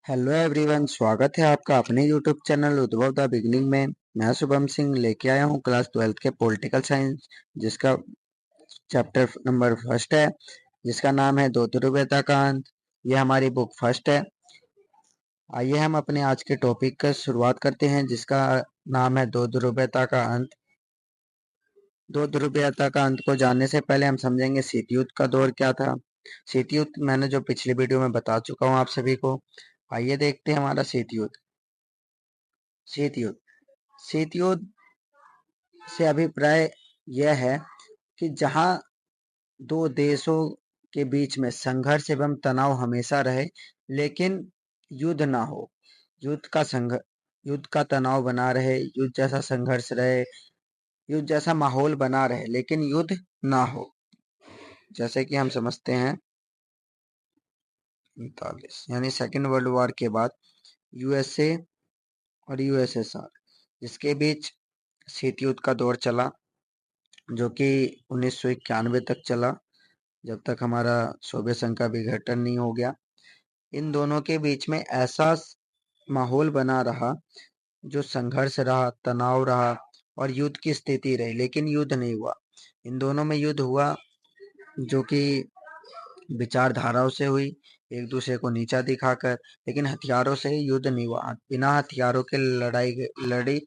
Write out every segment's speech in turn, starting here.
Hello everyone, स्वागत है आपका अपने यूट्यूब चैनल उद्भव द बिगनिंग में। मैं शुभम सिंह लेके आया हूँ क्लास 12th के पॉलिटिकल साइंस, जिसका चैप्टर नंबर फर्स्ट है, जिसका नाम है दो ध्रुवीयता का अंत। ये हमारी बुक फर्स्ट है। आइए हम अपने आज के टॉपिक का शुरुआत करते हैं, जिसका नाम है दो ध्रुवीयता का अंत। दो ध्रुवीयता का अंत को जानने से पहले हम समझेंगे शीत युद्ध का दौर क्या था। शीत युद्ध मैंने जो पिछली वीडियो में बता चुका हूँ आप सभी को। आइए देखते हैं हमारा शीत युद्ध। शीत युद्ध शीत युद्ध से अभिप्राय यह है कि जहां दो देशों के बीच में संघर्ष एवं तनाव हमेशा रहे, लेकिन युद्ध ना हो। युद्ध का तनाव बना रहे, युद्ध जैसा संघर्ष रहे, युद्ध जैसा माहौल बना रहे, लेकिन युद्ध ना हो। जैसे कि हम समझते हैं 39 यानी सेकेंड वर्ल्ड वॉर के बाद यूएसए और यूएसएसआर, जिसके बीच शीत युद्ध का दौर चला, जो कि 1991 तक चला, जब तक हमारा सोवियत संघ का विघटन नहीं हो गया। इन दोनों के बीच में ऐसा माहौल बना रहा, जो संघर्ष रहा, तनाव रहा और युद्ध की स्थिति रही, लेकिन युद्ध नहीं हुआ। इन दोनों में युद्ध हुआ जो कि विचारधाराओं से हुई, एक दूसरे को नीचा दिखाकर, लेकिन हथियारों से युद्ध नहीं हुआ। बिना हथियारों के लड़ी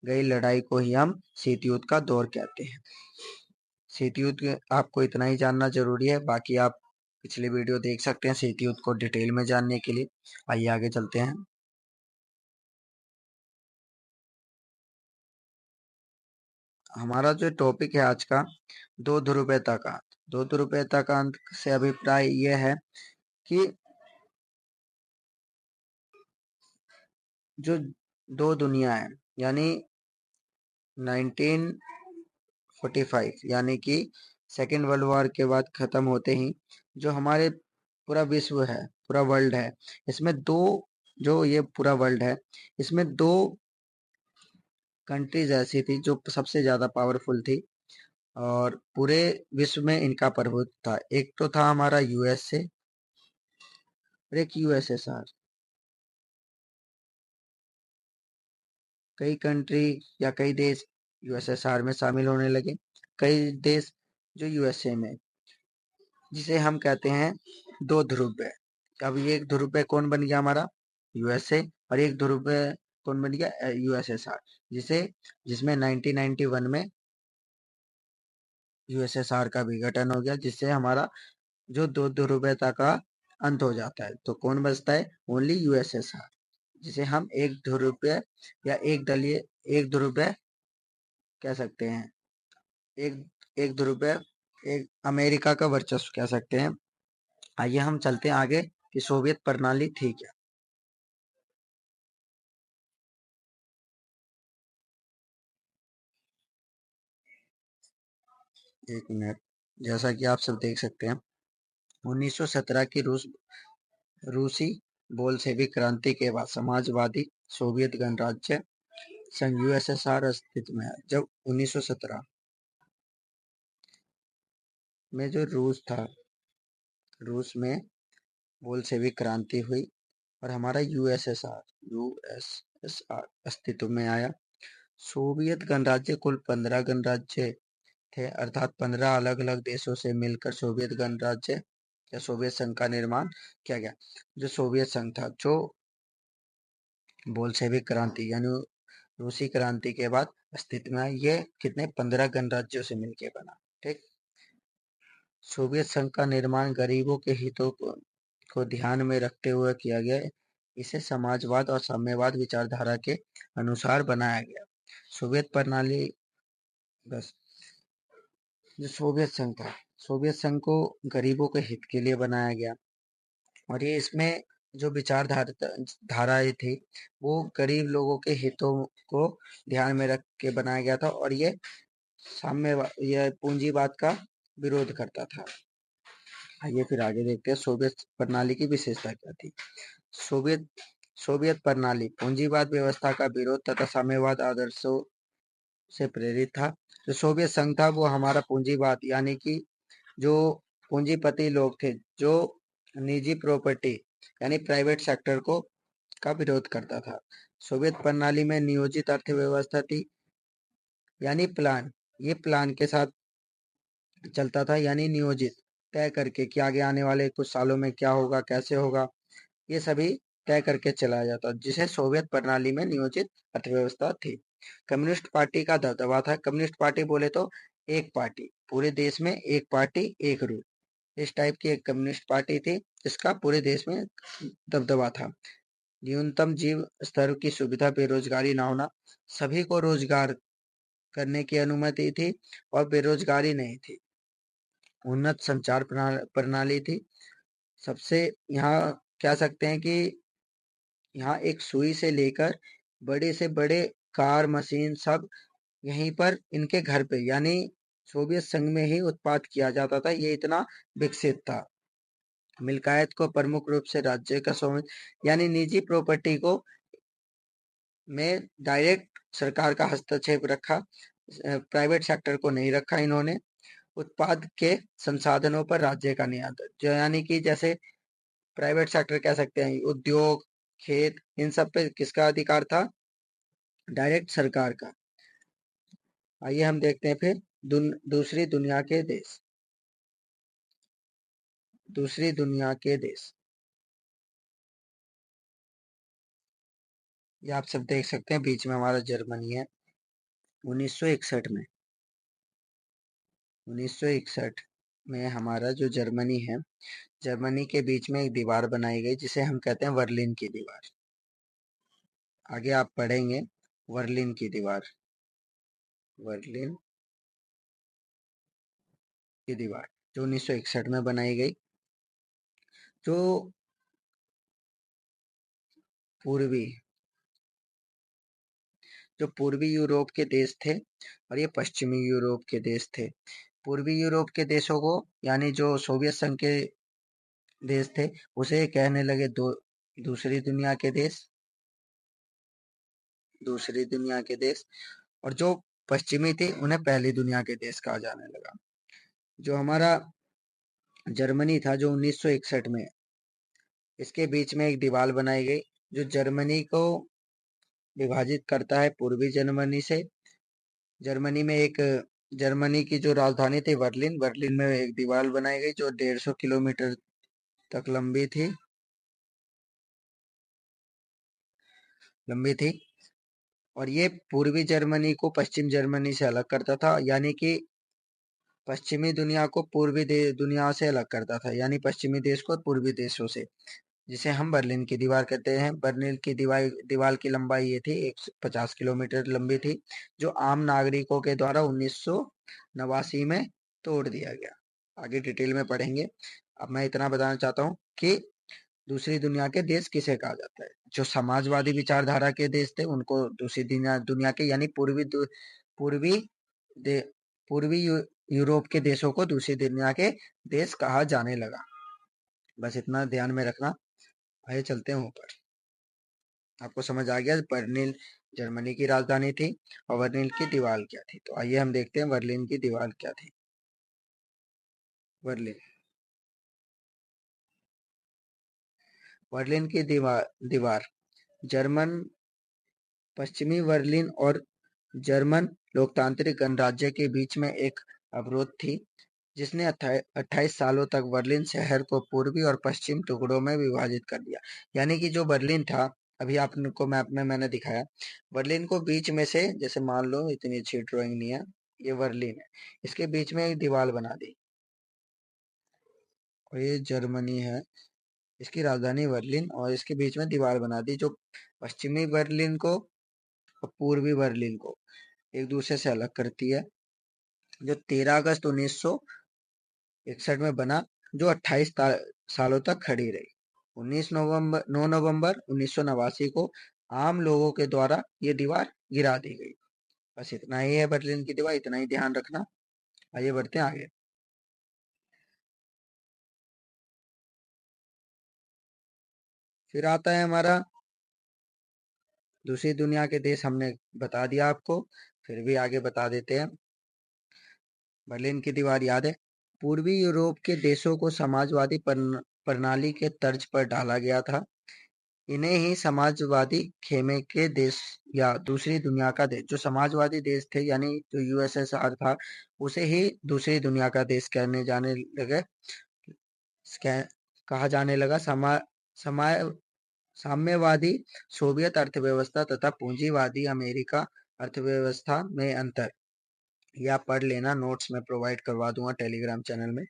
गई लड़ाई को ही हम शीत युद्ध का दौर कहते हैं। शीत युद्ध आपको इतना ही जानना जरूरी है, बाकी आप पिछली वीडियो देख सकते हैं शीत युद्ध को डिटेल में जानने के लिए। आइए आगे चलते हैं। हमारा जो टॉपिक है आज का, दो ध्रुवीयता का अंत। दो ध्रुवीयता का अंत से अभिप्राय यह है कि जो दो दुनिया है, यानी 1945 यानी कि सेकेंड वर्ल्ड वॉर के बाद खत्म होते ही जो हमारे पूरा विश्व है, पूरा वर्ल्ड है, इसमें दो, जो ये पूरा वर्ल्ड है, इसमें दो कंट्रीज ऐसी थी जो सबसे ज्यादा पावरफुल थी और पूरे विश्व में इनका प्रभुत्व था। एक तो था हमारा यूएसए और एक यूएसएसआर। कई कंट्री या कई देश यूएसएसआर में शामिल होने लगे, कई देश जो यूएसए में, जिसे हम कहते हैं दो ध्रुव है। अब ये एक ध्रुव कौन बन गया हमारा, यूएसए, और एक ध्रुव कौन बन गया, यूएसएसआर, जिसमें 1991 में यूएसएसआर का विघटन हो गया, जिससे हमारा जो दो ध्रुवीयता का अंत हो जाता है। तो कौन बचता है, ओनली यूएसएसआर, जिसे हम एक ध्रुवीय या एक ध्रुवीय कह सकते हैं, एक एक ध्रुवीय, एक अमेरिका का वर्चस्व कह सकते हैं। आइए हम चलते हैं आगे कि सोवियत प्रणाली थी क्या। एक मिनट। जैसा कि आप सब देख सकते हैं, 1917 की रूसी बोल्शेविक क्रांति के बाद समाजवादी सोवियत गणराज्य संघ यूएसएसआर अस्तित्व में है। जब 1917 में जो रूस में बोल्शेविक क्रांति हुई और हमारा यूएसएसआर अस्तित्व में आया। सोवियत गणराज्य कुल 15 गणराज्य थे, अर्थात 15 अलग अलग देशों से मिलकर सोवियत गणराज्य या सोवियत संघ का निर्माण किया गया। जो सोवियत संघ था, जो बोल्शेविक क्रांति यानी रूसी क्रांति के बाद अस्तित्व में आया, ये कितने 15 गणराज्यों से मिलकर बना। ठीक। सोवियत संघ का निर्माण गरीबों के हितों को ध्यान में रखते हुए किया गया। इसे समाजवाद और साम्यवाद विचारधारा के अनुसार बनाया गया। सोवियत प्रणाली, बस, जो सोवियत संघ को गरीबों के हित के लिए बनाया गया, और ये इसमें जो धाराएं थी, वो गरीब लोगों के हितों को ध्यान में रख के बनाया गया था, और ये यह पूंजीवाद का विरोध करता था। आइए फिर आगे देखते हैं सोवियत प्रणाली की विशेषता क्या थी। सोवियत सोवियत प्रणाली पूंजीवाद व्यवस्था का विरोध तथा साम्यवाद आदर्शों से प्रेरित था। जो सोवियत संघ था वो हमारा पूंजीवाद, यानी कि जो पूंजीपति लोग थे, जो निजी प्रॉपर्टी यानी प्राइवेट सेक्टर को का विरोध करता था। सोवियत प्रणाली में नियोजित अर्थव्यवस्था थी, यानी प्लान। ये प्लान के साथ चलता था, यानी नियोजित, तय करके कि आगे आने वाले कुछ सालों में क्या होगा, कैसे होगा, ये सभी तय करके चलाया जाता, जिसे सोवियत प्रणाली में नियोजित अर्थव्यवस्था थी। कम्युनिस्ट पार्टी का दबदबा था। कम्युनिस्ट पार्टी बोले तो एक पार्टी, पूरे देश में एक पार्टी एक रूल, इस टाइप की एक कम्युनिस्ट पार्टी थी जिसका पूरे देश में दबदबा था। न्यूनतम जीव स्तर की सुविधा, बेरोजगारी ना होना, सभी को रोजगार करने की अनुमति थी और बेरोजगारी नहीं थी। उन्नत संचार प्रणाली थी। सबसे यहाँ कह सकते हैं कि यहाँ एक सुई से लेकर बड़े से बड़े कार, मशीन सब यहीं पर इनके घर पे, यानी सोवियत संघ में ही उत्पाद किया जाता था। ये इतना विकसित था। मिल्कियत को प्रमुख रूप से राज्य का स्वामित्व, यानी निजी प्रॉपर्टी को में डायरेक्ट सरकार का हस्तक्षेप रखा, प्राइवेट सेक्टर को नहीं रखा इन्होंने। उत्पाद के संसाधनों पर राज्य का नियंत्रण, जो यानी कि जैसे प्राइवेट सेक्टर कह सकते हैं, उद्योग, खेत, इन सब पे किसका अधिकार था? डायरेक्ट सरकार का। आइए हम देखते हैं फिर दूसरी दुनिया के देश। दूसरी दुनिया के देश, ये आप सब देख सकते हैं, बीच में हमारा जर्मनी है। 1961 में 1961 में हमारा जो जर्मनी है, जर्मनी के बीच में एक दीवार बनाई गई जिसे हम कहते हैं बर्लिन की दीवार। आगे आप पढ़ेंगे बर्लिन की दीवार, बर्लिन की दीवार जो 1961 में बनाई गई। जो पूर्वी जो पूर्वी यूरोप के देश थे और ये पश्चिमी यूरोप के देश थे। पूर्वी यूरोप के देशों को, यानी जो सोवियत संघ के देश थे, उसे कहने लगे दूसरी दुनिया के देश, दूसरी दुनिया के देश। और जो पश्चिमी थे उन्हें पहली दुनिया के देश कहा जाने लगा। जो हमारा जर्मनी था, जो 1961 में, इसके बीच में एक दीवार बनाई गई जो जर्मनी को विभाजित करता है पूर्वी जर्मनी से। जर्मनी में एक जर्मनी की जो राजधानी थी बर्लिन, बर्लिन में एक दीवार बनाई गई जो 150 किलोमीटर तक लंबी थी। और ये पूर्वी जर्मनी को पश्चिम जर्मनी से अलग करता था, यानी कि पश्चिमी दुनिया को दुनिया से अलग करता था, यानी पश्चिमी देश को पूर्वी देशों से, जिसे हम बर्लिन की दीवार कहते हैं। बर्लिन की दीवार की लंबाई ये थी, 150 किलोमीटर लंबी थी, जो आम नागरिकों के द्वारा 1989 में तोड़ दिया गया। आगे डिटेल में पढ़ेंगे। अब मैं इतना बताना चाहता हूँ कि दूसरी दुनिया के देश किसे कहा जाता है। जो समाजवादी विचारधारा के देश थे उनको दूसरी दुनिया के, यानी पूर्वी दे, पूर्वी यूरोप के देशों को दूसरी दुनिया के देश कहा जाने लगा। बस इतना ध्यान में रखना। आइए चलते हैं ऊपर। आपको समझ आ गया बर्लिन जर्मनी की राजधानी थी और बर्लिन की दीवार क्या थी। तो आइए हम देखते हैं बर्लिन की दीवार क्या थी। बर्लिन बर्लिन की दीवार जर्मन पश्चिमी बर्लिन और जर्मन लोकतांत्रिक गणराज्य के बीच में एक अवरोध थी, जिसने 28 सालों तक बर्लिन शहर को पूर्वी और पश्चिम टुकड़ों में विभाजित कर दिया। यानी कि जो बर्लिन था, अभी आपको मैप में मैंने दिखाया, बर्लिन को बीच में से, जैसे मान लो इतनी अच्छी ड्राइंग नहीं है, ये बर्लिन है, इसके बीच में एक दीवार बना दी और ये जर्मनी है, इसकी राजधानी बर्लिन, और इसके बीच में दीवार बना दी जो पश्चिमी बर्लिन को और पूर्वी बर्लिन को एक दूसरे से अलग करती है। जो 13 अगस्त 1961 में बना, जो 28 सालों तक खड़ी रही। 9 नवंबर 1989 को आम लोगों के द्वारा ये दीवार गिरा दी गई। बस इतना ही है बर्लिन की दीवार, इतना ही ध्यान रखना। आइए बढ़ते हैं आगे। फिर आता है हमारा दूसरी दुनिया के देश, हमने बता दिया आपको, फिर भी आगे बता देते हैं। बर्लिन की दीवार याद है? पूर्वी यूरोप के देशों को समाजवादी प्रणाली के तर्ज पर ढाला गया था। इन्हें ही समाजवादी खेमे के देश या दूसरी दुनिया का देश, जो समाजवादी देश थे यानी जो यूएसएसआर था, उसे ही दूसरी दुनिया का देश कहने जाने लगे, कहा जाने लगा। समाय साम्यवादी सोवियत अर्थव्यवस्था तथा पूंजीवादी अमेरिका अर्थव्यवस्था में अंतर, या पढ़ लेना, नोट्स में प्रोवाइड करवा दूंगा टेलीग्राम चैनल में।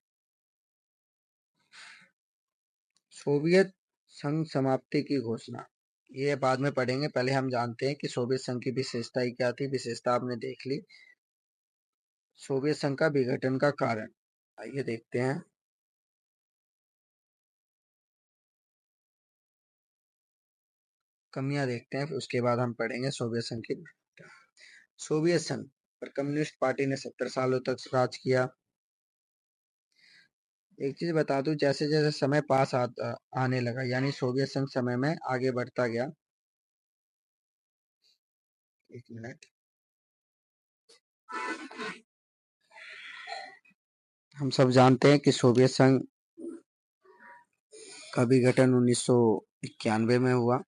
सोवियत संघ समाप्ति की घोषणा, ये बाद में पढ़ेंगे, पहले हम जानते हैं कि सोवियत संघ की विशेषताएं क्या थी। विशेषता आपने देख ली। सोवियत संघ का विघटन का कारण, आइए देखते हैं। कमियां देखते हैं, फिर उसके बाद हम पढ़ेंगे सोवियत संघ की। सोवियत संघ पर कम्युनिस्ट पार्टी ने 70 सालों तक राज किया। एक चीज बता दूं, जैसे जैसे समय आने लगा, यानी सोवियत संघ समय में आगे बढ़ता गया। एक मिनट, हम सब जानते हैं कि सोवियत संघ का विघटन 1991 में हुआ।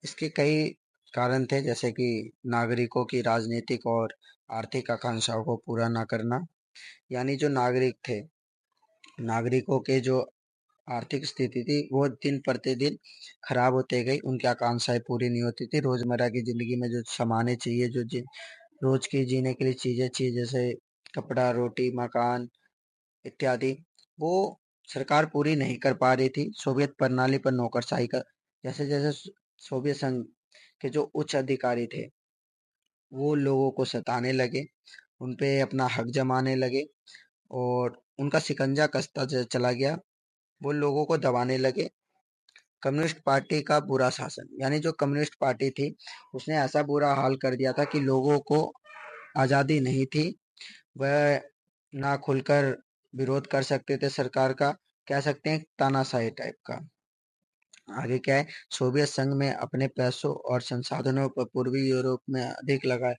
इसके कई कारण थे, जैसे कि नागरिकों की राजनीतिक और आर्थिक आकांक्षाओं को पूरा न करना, यानी जो नागरिक थे, नागरिकों के जो आर्थिक स्थिति थी वो दिन प्रतिदिन खराब होते गई, उनकी आकांक्षाएं पूरी नहीं होती थी। रोजमर्रा की जिंदगी में जो सामानें चाहिए, जो रोज की जीने के लिए चीजें चाहिए, जैसे कपड़ा, रोटी, मकान इत्यादि, वो सरकार पूरी नहीं कर पा रही थी। सोवियत प्रणाली पर नौकरशाही का, जैसे जैसे सोवियत संघ के जो उच्च अधिकारी थे वो लोगों को सताने लगे, उन पे अपना हक जमाने लगे और उनका शिकंजा कसता चला गया, वो लोगों को दबाने लगे। कम्युनिस्ट पार्टी का बुरा शासन, यानी जो कम्युनिस्ट पार्टी थी उसने ऐसा बुरा हाल कर दिया था कि लोगों को आज़ादी नहीं थी, वह ना खुलकर विरोध कर सकते थे सरकार का, कह सकते हैं तानाशाही टाइप का। आगे क्या है, सोवियत संघ में अपने पैसों और संसाधनों पर पूर्वी यूरोप में अधिक लगा।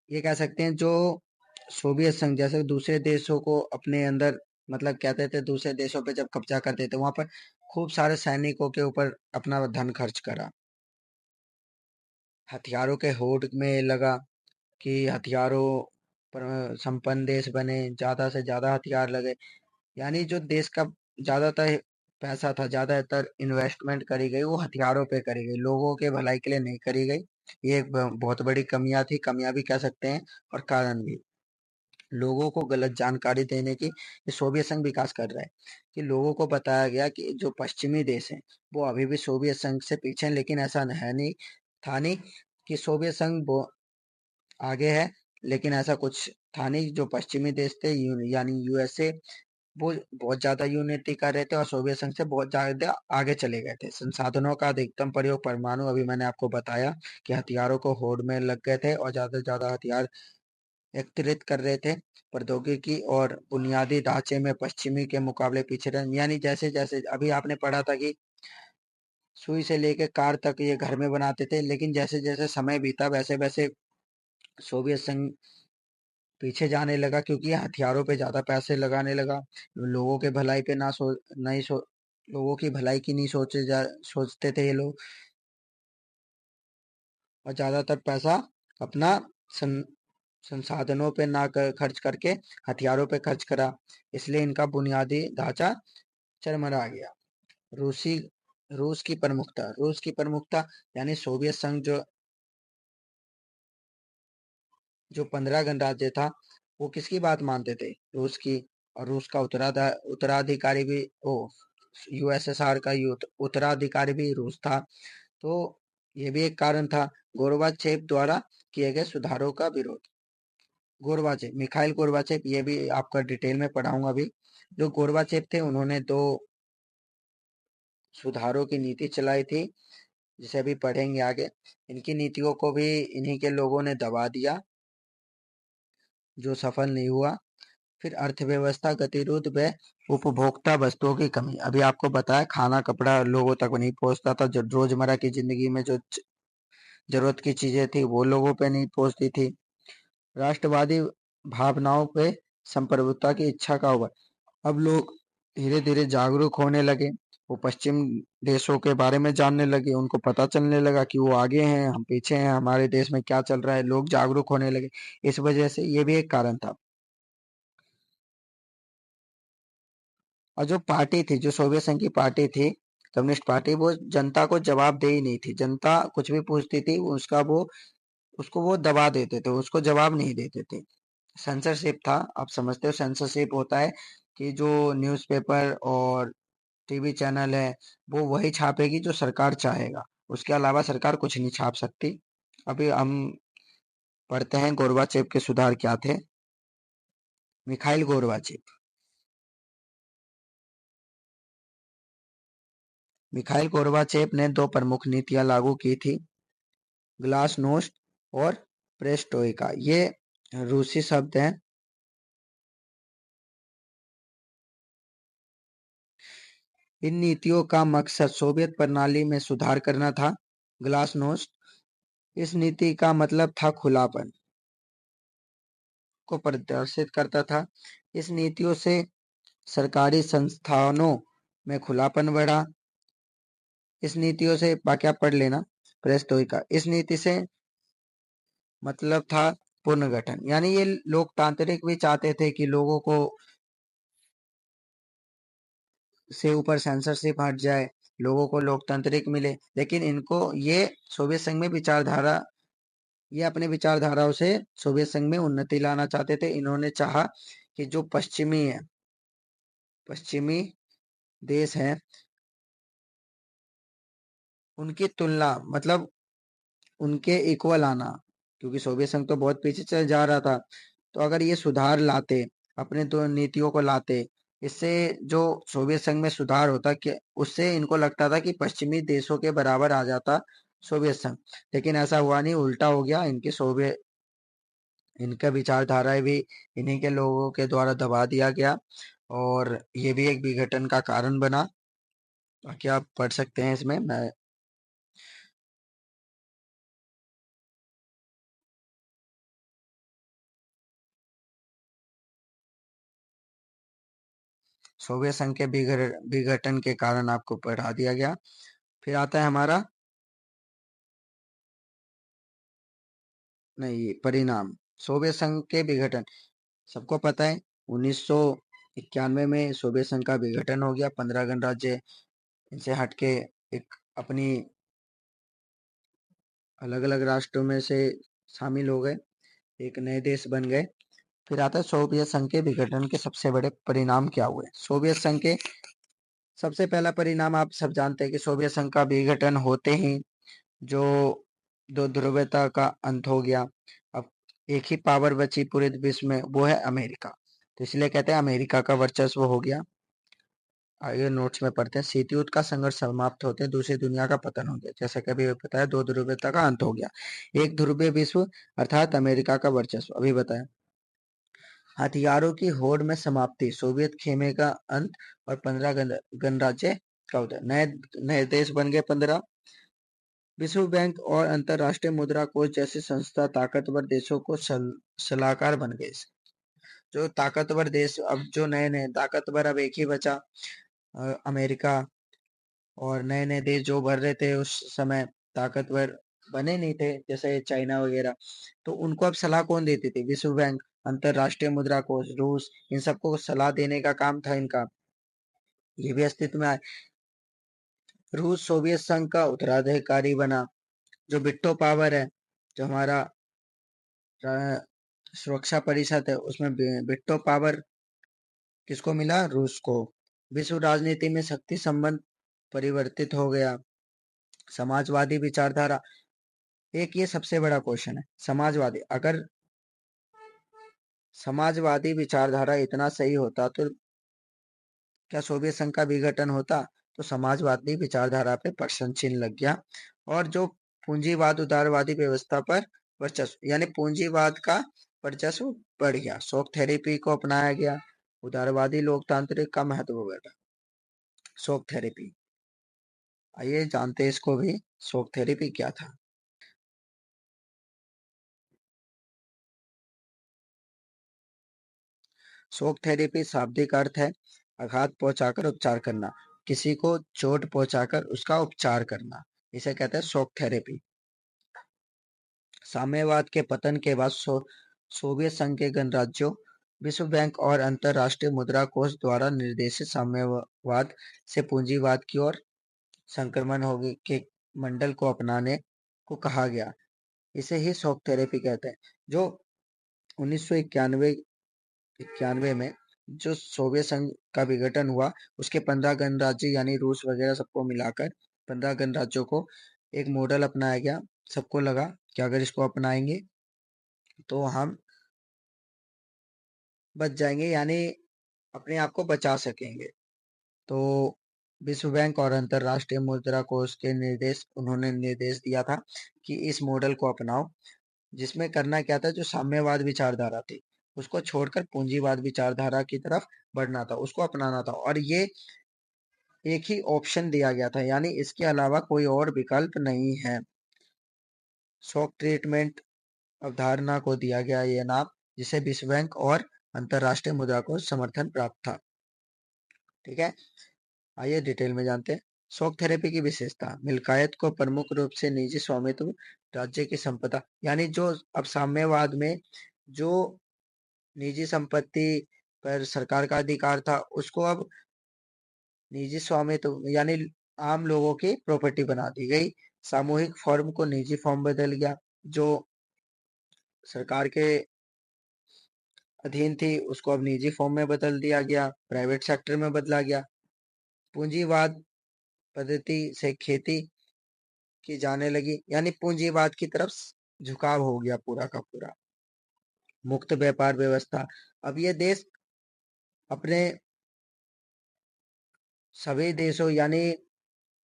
ये कह सकते हैं जो सोवियत संघ जैसे दूसरे देशों को अपने अंदर, मतलब कहते थे, दूसरे देशों पे जब कब्जा करते थे वहां पर खूब सारे सैनिकों के ऊपर अपना धन खर्च करा, हथियारों के होड़ में लगा कि हथियारों पर संपन्न देश बने, ज्यादा से ज्यादा हथियार लगे, यानी जो देश का ज्यादातर पैसा था, ज्यादातर इन्वेस्टमेंट करी गई वो हथियारों पे करी गई, लोगों के भलाई के लिए नहीं करी गई। ये एक बहुत बड़ी कमियां थी, कमियां भी कह सकते हैं और कारण भी। लोगों को गलत जानकारी देने की ये सोवियत संघ विकास कर रहा है, कि लोगों को बताया गया कि जो पश्चिमी देश हैं वो अभी भी सोवियत संघ से पीछे हैं, लेकिन ऐसा है नहीं, था नहीं कि सोवियत संघ आगे है, लेकिन ऐसा कुछ था नहीं। जो पश्चिमी देश थे यानी यूएसए, वो बहुत ज्यादा यूनिटी कर रहे थे और सोवियत संघ से बहुत ज्यादा आगे चले गए थे। संसाधनों का अधिकतम प्रयोग, परमाणु, अभी मैंने आपको बताया कि हथियारों को होड़ में लग गए थे और ज्यादा से ज्यादा हथियार एकत्रित कर रहे थे। प्रौद्योगिकी और बुनियादी ढांचे में पश्चिमी के मुकाबले पीछे रहे, यानी जैसे जैसे अभी आपने पढ़ा था कि सुई से लेके कार तक ये घर में बनाते थे, लेकिन जैसे जैसे समय बीता वैसे वैसे सोवियत संघ पीछे जाने लगा, क्योंकि ये हथियारों पे ज्यादा पैसे लगाने लगा। लोगों के भलाई पे ना सो नहीं सो लोगों की भलाई की नहीं सोचते थे ये लोग, और ज्यादातर पैसा अपना सं, संसाधनों पे ना खर्च करके हथियारों पे खर्च करा, इसलिए इनका बुनियादी ढांचा चरमरा गया। रूसी रूस की प्रमुखता, यानी सोवियत संघ जो 15 गणराज्य था वो किसकी बात मानते थे, रूस की। और रूस का उत्तराधिकारी भी ओ यूएसएसआर का उत्तराधिकारी भी रूस था, तो ये भी एक कारण था। गोरबाचेव द्वारा किए गए सुधारों का विरोध, गोरबाचेव, मिखाइल गोरबाचेव, ये भी आपका डिटेल में पढ़ाऊंगा अभी। जो गोरबाचेव थे उन्होंने दो सुधारों की नीति चलाई थी, जिसे अभी पढ़ेंगे आगे। इनकी नीतियों को भी इन्हीं के लोगों ने दबा दिया, जो सफल नहीं हुआ। फिर अर्थव्यवस्था गतिरोध व उपभोक्ता वस्तुओं की कमी, अभी आपको बताया खाना कपड़ा लोगों तक नहीं पहुंचता था, जो रोजमर्रा की जिंदगी में जो जरूरत की चीजें थी वो लोगों पे नहीं पहुंचती थी। राष्ट्रवादी भावनाओं पे संप्रभुता की इच्छा का हुआ, अब लोग धीरे धीरे जागरूक होने लगे, वो पश्चिम देशों के बारे में जानने लगे, उनको पता चलने लगा कि वो आगे हैं, हम पीछे हैं, हमारे देश में क्या चल रहा है, लोग जागरूक होने लगे। इस वजह से ये भी एक कारण था। और जो पार्टी थी, जो सोवियत संघ की पार्टी थी, कम्युनिस्ट पार्टी, वो जनता को जवाब दे ही नहीं थी। जनता कुछ भी पूछती थी, उसको वो दबा देते थे, उसको जवाब नहीं देते थे। सेंसरशिप था, आप समझते हो सेंसरशिप होता है कि जो न्यूज़पेपर और टीवी चैनल है, वो वही छापेगी जो सरकार चाहेगा, उसके अलावा सरकार कुछ नहीं छाप सकती। अभी हम पढ़ते हैं गोरबाचेव के सुधार क्या थे। मिखाइल गोरबाचेव, मिखाइल गोरबाचेव ने दो प्रमुख नीतियां लागू की थी, ग्लासनोस्ट और पेरेस्ट्रोइका। ये रूसी शब्द हैं। इन नीतियों का मकसद सोवियत प्रणाली में सुधार करना था। ग्लासनोस्ट, इस नीति का मतलब था खुलापन को प्रदर्शित करता था। इस नीतियों से सरकारी संस्थानों में खुलापन बढ़ा। इस नीतियों से बाकी आप पढ़ लेना। पेरेस्ट्रोइका, इस नीति से मतलब था पुनर्गठन, यानी ये लोकतांत्रिक भी चाहते थे कि लोगों को से ऊपर सेंसरशिप हट जाए, लोगों को लोकतांत्रिक मिले, लेकिन इनको ये सोवियत संघ में विचारधारा, ये अपने विचारधाराओं से सोवियत संघ में उन्नति लाना चाहते थे। इन्होंने चाहा कि जो पश्चिमी देश हैं, उनकी तुलना, मतलब उनके इक्वल आना, क्योंकि सोवियत संघ तो बहुत पीछे चल जा रहा था। तो अगर ये सुधार लाते, अपने दो नीतियों को लाते, इससे जो सोवियत संघ में सुधार होता, कि उससे इनको लगता था कि पश्चिमी देशों के बराबर आ जाता सोवियत संघ। लेकिन ऐसा हुआ नहीं, उल्टा हो गया। इनका विचारधारा भी इन्हीं के लोगों के द्वारा दबा दिया गया, और ये भी एक विघटन का कारण बना। बाकी आप पढ़ सकते हैं इसमें। मैं सोवियत संघ के विघटन के कारण आपको पढ़ा दिया गया। फिर आता है हमारा, नहीं, परिणाम। सोवियत संघ के विघटन, सबको पता है 1991 में सोवियत संघ का विघटन हो गया। 15 गणराज्य इनसे हटके एक अपनी अलग अलग राष्ट्रों में से शामिल हो गए, एक नए देश बन गए। फिर आता है सोवियत संघ के विघटन के सबसे बड़े परिणाम क्या हुए। सोवियत संघ के सबसे पहला परिणाम आप सब जानते हैं कि सोवियत संघ का विघटन होते ही जो दो ध्रुवता का अंत हो गया। अब एक ही पावर बची पूरे विश्व में, वो है अमेरिका। तो इसलिए कहते हैं अमेरिका का वर्चस्व हो गया। आगे नोट्स में पढ़ते हैं, शीत युद्ध का संघर्ष समाप्त होते, दूसरी दुनिया का पतन हो गया। जैसा कि अभी बताया, दो ध्रुवता का अंत हो गया, एक ध्रुवीय विश्व अर्थात अमेरिका का वर्चस्व। अभी बताया, हथियारों की होड़ में समाप्ति, सोवियत खेमे का अंत, और 15 गणराज्य का उदय, नए नए देश बन गए 15। विश्व बैंक और अंतरराष्ट्रीय मुद्रा कोष जैसी संस्था ताकतवर देशों को सलाहकार बन गए। जो ताकतवर देश, अब जो नए नए ताकतवर, अब एक ही बचा, अमेरिका। और नए नए देश जो बढ़ रहे थे उस समय, ताकतवर बने नहीं थे, जैसे चाइना वगैरह। तो उनको अब सलाह कौन देती थी? विश्व बैंक, अंतरराष्ट्रीय मुद्रा कोष, रूस, इन सबको सलाह देने का काम था इनका। ये भी अस्तित्व में आए। रूस सोवियत संघ का उत्तराधिकारी बना। जो बिट्टो पावर है, जो हमारा सुरक्षा परिषद है, उसमें बिट्टो पावर किसको मिला? रूस को। विश्व राजनीति में शक्ति संबंध परिवर्तित हो गया। समाजवादी विचारधारा, एक ये सबसे बड़ा क्वेश्चन है, समाजवादी। अगर समाजवादी विचारधारा इतना सही होता, तो क्या सोवियत संघ का विघटन होता? तो समाजवादी विचारधारा पे प्रश्न चिन्ह लग गया, और जो पूंजीवाद उदारवादी व्यवस्था पर वर्चस्व, यानी पूंजीवाद का वर्चस्व बढ़ गया। शॉक थेरेपी को अपनाया गया, उदारवादी लोकतांत्रिक का महत्व बढ़ा। शॉक थेरेपी, आइए जानते हैं इसको भी, शॉक थेरेपी क्या था। शॉक थेरेपी शाब्दिक अर्थ है आघात पहुंचाकर उपचार करना। किसी को चोट पहुंचाकर उसका उपचार करना, इसे कहते हैं शॉक थेरेपी। साम्यवाद के पतन के बाद सोवियत संघ के गणराज्यों, विश्व बैंक और अंतरराष्ट्रीय मुद्रा कोष द्वारा निर्देशित साम्यवाद से पूंजीवाद की ओर संक्रमण हो गई के मंडल को अपनाने को कहा गया। इसे ही शॉक थेरेपी कहते हैं। जो 1991 में जो सोवियत संघ का विघटन हुआ, उसके 15 गणराज्य यानी रूस वगैरह सबको मिलाकर 15 गणराज्यों को एक मॉडल अपनाया गया। सबको लगा कि अगर इसको अपनाएंगे तो हम बच जाएंगे, यानी अपने आप को बचा सकेंगे। तो विश्व बैंक और अंतरराष्ट्रीय मुद्रा कोष के उन्होंने निर्देश दिया था कि इस मॉडल को अपनाओ, जिसमें करना क्या था, जो साम्यवाद विचारधारा थी उसको छोड़कर पूंजीवाद विचारधारा की तरफ बढ़ना था, उसको अपनाना था। और ये एक ही ऑप्शन दिया गया था, यानी इसके अलावा कोई और विकल्प नहीं है। शॉक ट्रीटमेंट अवधारणा को दिया गया ये नाम, जिसे विश्व बैंक और अंतरराष्ट्रीय मुद्रा कोष समर्थन प्राप्त था। ठीक है, आइए डिटेल में जानते हैं। शॉक थेरेपी की विशेषता, मिल्कियत को प्रमुख रूप से निजी स्वामित्व, राज्य की संपदा, यानी जो अब साम्यवाद में जो निजी संपत्ति पर सरकार का अधिकार था, उसको अब निजी स्वामित्व यानी आम लोगों की प्रॉपर्टी बना दी गई। सामूहिक फॉर्म को निजी फॉर्म बदल गया, जो सरकार के अधीन थी उसको अब निजी फॉर्म में बदल दिया गया, प्राइवेट सेक्टर में बदला गया। पूंजीवाद पद्धति से खेती की जाने लगी, यानी पूंजीवाद की तरफ झुकाव हो गया पूरा का पूरा। मुक्त व्यापार व्यवस्था, अब ये देश अपने सभी देशों यानी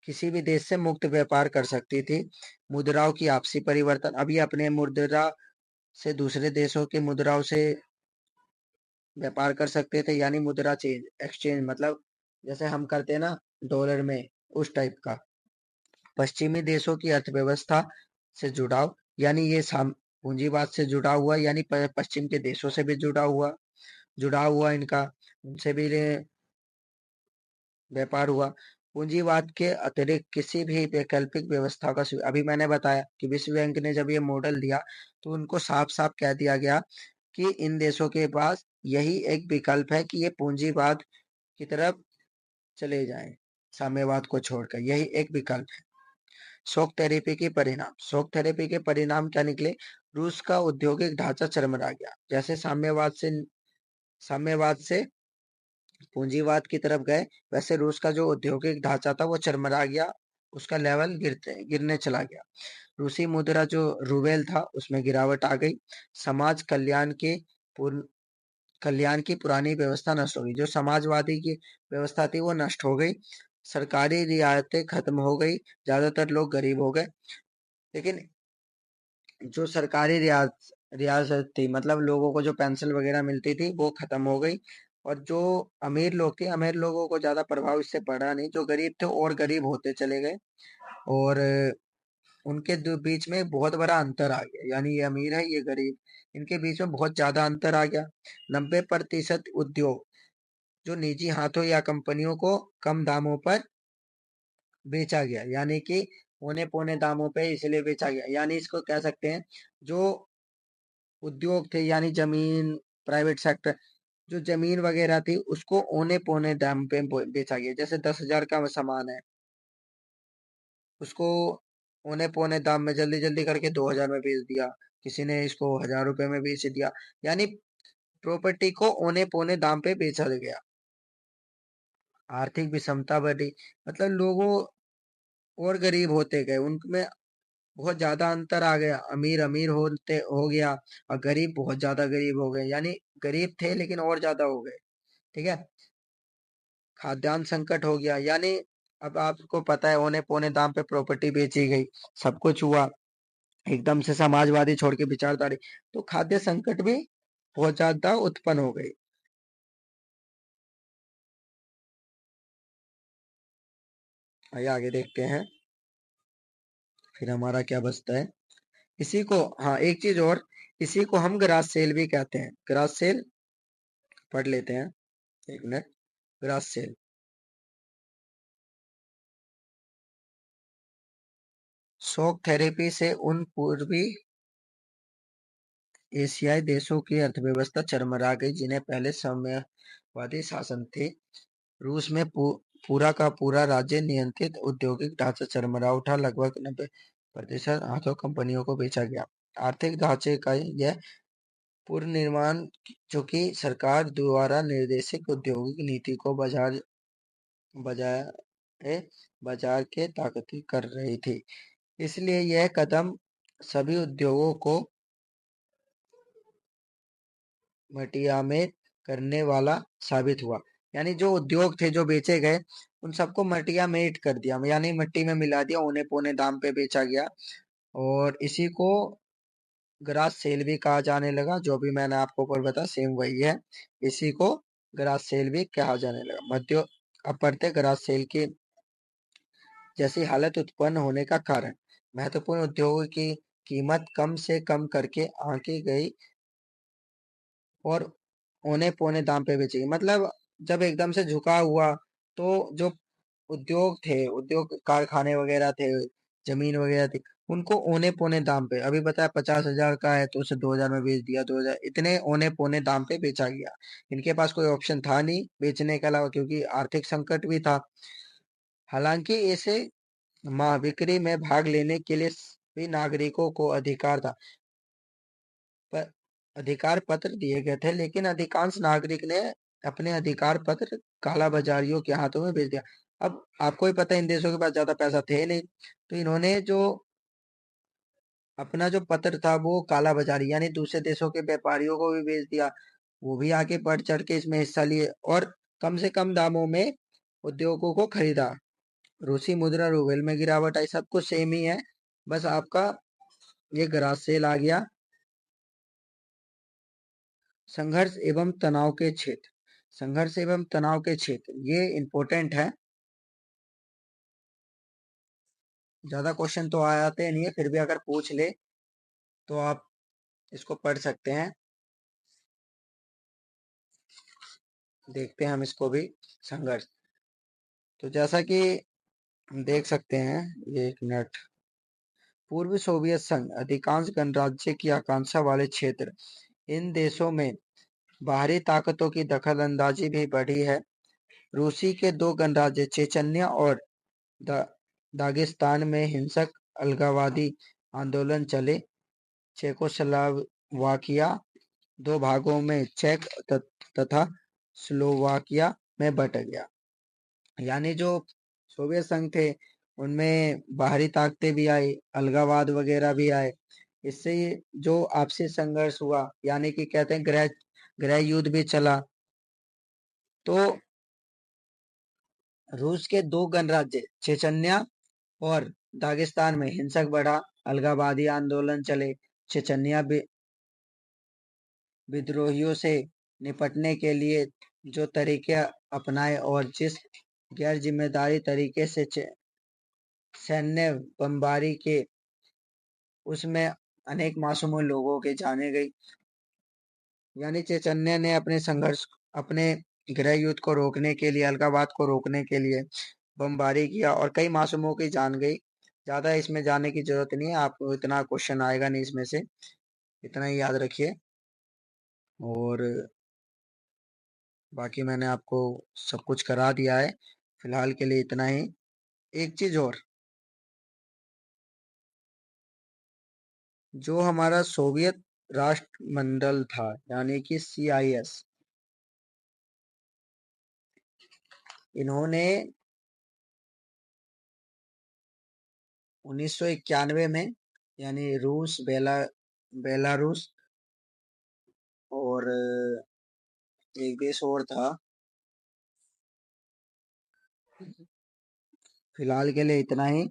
किसी भी देश से मुक्त व्यापार कर सकती थी। मुद्राओं की आपसी परिवर्तन, अभी अपने मुद्रा से दूसरे देशों की मुद्राओं से व्यापार कर सकते थे, यानी मुद्रा चेंज एक्सचेंज, मतलब जैसे हम करते हैं ना डॉलर में, उस टाइप का। पश्चिमी देशों की अर्थव्यवस्था से जुड़ाव, यानी ये पूंजीवाद से जुड़ा हुआ, यानी पश्चिम के देशों से भी जुड़ा हुआ इनका, उनसे भी व्यापार हुआ। पूंजीवाद के अतिरिक्त किसी भी वैकल्पिक व्यवस्था का अभी मैंने बताया कि विश्व बैंक ने जब ये मॉडल दिया तो उनको साफ साफ कह दिया गया कि इन देशों के पास यही एक विकल्प है कि ये पूंजीवाद की तरफ चले जाएं, साम्यवाद को छोड़कर, यही एक विकल्प है। शॉक थेरेपी के परिणाम, शॉक थेरेपी के परिणाम क्या निकले? रूस का औद्योगिक ढांचा चरमरा गया। जैसे साम्यवाद से पूंजीवाद की तरफ गए, वैसे रूस का जो औद्योगिक ढांचा था वो चरमरा गया, उसका लेवल गिरने चला गया। रूसी मुद्रा जो रूबेल था उसमें गिरावट आ गई। समाज कल्याण की पुरानी व्यवस्था नष्ट हो गई, जो समाजवादी की व्यवस्था थी वो नष्ट हो गई। सरकारी रियायतें खत्म हो गई, ज्यादातर लोग गरीब हो गए। लेकिन जो सरकारी रियासत थी, मतलब लोगों को जो पेंशन वगैरह मिलती थी वो खत्म हो गई। और जो अमीर लोग थे, अमीर लोगों को ज्यादा प्रभाव इससे पड़ा नहीं, जो गरीब थे और गरीब होते चले गए। और उनके बीच में बहुत बड़ा अंतर आ गया, यानी ये अमीर है ये गरीब, इनके बीच में बहुत ज्यादा अंतर आ गया। 90% उद्योग जो निजी हाथों या कंपनियों को कम दामों पर बेचा गया, यानी कि औने पौने दामों पे इसलिए बेचा गया, यानी इसको कह सकते हैं जो उद्योग थे यानी जमीन, प्राइवेट सेक्टर, जो जमीन वगैरह थी उसको औने पौने दाम पे बेचा गया। जैसे 10,000 का सामान है, उसको औने पौने दाम में जल्दी जल्दी करके 2,000 में बेच दिया, किसी ने इसको 1,000 रुपए में बेच दिया, यानी प्रॉपर्टी को औने पौने दाम पे बेचा गया। आर्थिक विषमता बढ़ी, मतलब लोगों और गरीब होते गए, उनमें बहुत ज्यादा अंतर आ गया। अमीर अमीर होते हो गया और गरीब बहुत ज्यादा गरीब हो गए, यानी गरीब थे लेकिन और ज्यादा हो गए। ठीक है, खाद्यान्न संकट हो गया, यानी अब आपको पता है औने पौने दाम पे प्रॉपर्टी बेची गई, सब कुछ हुआ, एकदम से समाजवादी छोड़ के विचारधारी, तो खाद्य संकट भी बहुत ज्यादा उत्पन्न हो गई। आइए आगे देखते हैं, फिर हमारा क्या बचता है। इसी को, हाँ एक चीज और, इसी को हम ग्रास सेल भी कहते हैं। ग्रास सेल पढ़ लेते हैं, एक मिनट। ग्रास सेल शॉक थेरेपी से उन पूर्वी एशियाई देशों की अर्थव्यवस्था चरमरा गई जिन्हें पहले साम्यवादी शासन थे। रूस में पूरा का पूरा राज्य नियंत्रित औद्योगिक ढांचा चरमरा उठा, लगभग 90% हाथों कंपनियों को बेचा गया। आर्थिक ढांचे का यह पुनर्निर्माण, जो कि सरकार द्वारा निर्देशित औद्योगिक नीति को बजाय बाजार के ताकती कर रही थी। इसलिए यह कदम सभी उद्योगों को मटियामेट करने वाला साबित हुआ। यानी जो उद्योग थे जो बेचे गए, उन सबको मटियामेट कर दिया, यानी मिट्टी में मिला दिया, औने पौने दाम पे बेचा गया। और इसी को ग्रास सेल भी कहा जाने लगा। जो भी मैंने आपको ऊपर बताया सेम वही है, इसी को ग्रास सेल भी कहा जाने लगा। मध्य अपरते ग्रास सेल की जैसी हालत उत्पन्न होने का कारण, महत्वपूर्ण उद्योगों की कीमत कम से कम करके आंकी गई और औने पौने दाम पे बेचेगी। मतलब जब एकदम से झुका हुआ, तो जो उद्योग कारखाने वगैरह थे, जमीन वगैरह थी, उनको औने पौने दाम पे, अभी बताया 50,000 का है तो उसे 2,000 में बेच दिया, 2,000 इतने औने पौने दाम पे बेचा गया। इनके पास कोई ऑप्शन था नहीं बेचने के अलावा, क्योंकि आर्थिक संकट भी था। हालांकि ऐसे बिक्री में भाग लेने के लिए सभी नागरिकों को अधिकार था, पर अधिकार पत्र दिए गए थे, लेकिन अधिकांश नागरिक ने अपने अधिकार पत्र काला बाजारियों के हाथों में भेज दिया। अब आपको ही पता है, इन देशों के पास ज्यादा पैसा थे नहीं, तो इन्होंने जो अपना जो पत्र था वो काला बाजारी यानी दूसरे देशों के व्यापारियों को भी भेज दिया। वो भी आगे बढ़ चढ़ के इसमें हिस्सा लिए और कम से कम दामों में उद्योगों को खरीदा। रूसी मुद्रा रूबल में गिरावट आई, सब कुछ सेम ही है, बस आपका ये ग्रास सेल आ गया। संघर्ष एवं तनाव के क्षेत्र, संघर्ष एवं तनाव के क्षेत्र ये इंपॉर्टेंट है। ज्यादा क्वेश्चन तो आते नहीं है, फिर भी अगर पूछ ले तो आप इसको पढ़ सकते हैं। देखते हैं हम इसको भी, संघर्ष। तो जैसा कि हम देख सकते हैं, ये एक मिनट, पूर्व सोवियत संघ अधिकांश गणराज्य की आकांक्षा वाले क्षेत्र, इन देशों में बाहरी ताकतों की दखलंदाजी भी बढ़ी है। रूसी के दो गणराज्य चेचन्या और दा, दागिस्तान में हिंसक अलगाववादी आंदोलन चले। चेकोस्लोवाकिया दो भागों में, चेक तथा स्लोवाकिया में बट गया। यानी जो सोवियत संघ थे, उनमें बाहरी ताकतें भी आई, अलगाववाद वगैरह भी आए। इससे जो आपसी संघर्ष हुआ, यानी कि कहते हैं गृह युद्ध भी चला। तो रूस के दो गणराज्य चेचन्या और दागिस्तान में हिंसक बढ़ा, अलगाववादी आंदोलन चले। चेचन्या विद्रोहियों से निपटने के लिए जो तरीके अपनाए और जिस गैर जिम्मेदारी तरीके से सैन्य बमबारी के, उसमें अनेक मासूम लोगों के जाने गई। यानी चैतन्य ने अपने संघर्ष, अपने गृह युद्ध को रोकने के लिए, अलगाववाद को रोकने के लिए बमबारी किया और कई मासूमों की जान गई। ज्यादा इसमें जाने की जरूरत नहीं है, आपको इतना क्वेश्चन आएगा नहीं इसमें से, इतना ही याद रखिए। और बाकी मैंने आपको सब कुछ करा दिया है, फिलहाल के लिए इतना ही। एक चीज और, जो हमारा सोवियत राष्ट्रमंडल था, यानी कि CIS, इन्होंने 1991 में, यानी रूस, बेलारूस और एक देश और था, फिलहाल के लिए इतना ही।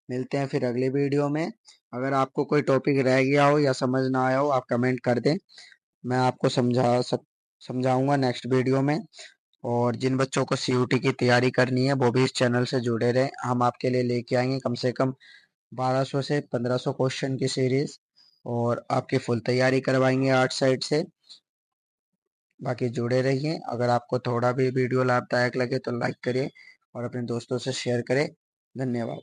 मिलते हैं फिर अगले वीडियो में। अगर आपको कोई टॉपिक रह गया हो या समझ ना आया हो, आप कमेंट कर दें, मैं आपको समझाऊंगा नेक्स्ट वीडियो में। और जिन बच्चों को CUT की तैयारी करनी है, वो भी इस चैनल से जुड़े रहें। हम आपके लिए लेके आएंगे कम से कम 1200 से 1500 क्वेश्चन की सीरीज, और आपकी फुल तैयारी करवाएंगे 8 साइड से। बाकी जुड़े रहिए। अगर आपको थोड़ा भी वीडियो लाभदायक लगे तो लाइक करिए और अपने दोस्तों से शेयर करें। धन्यवाद।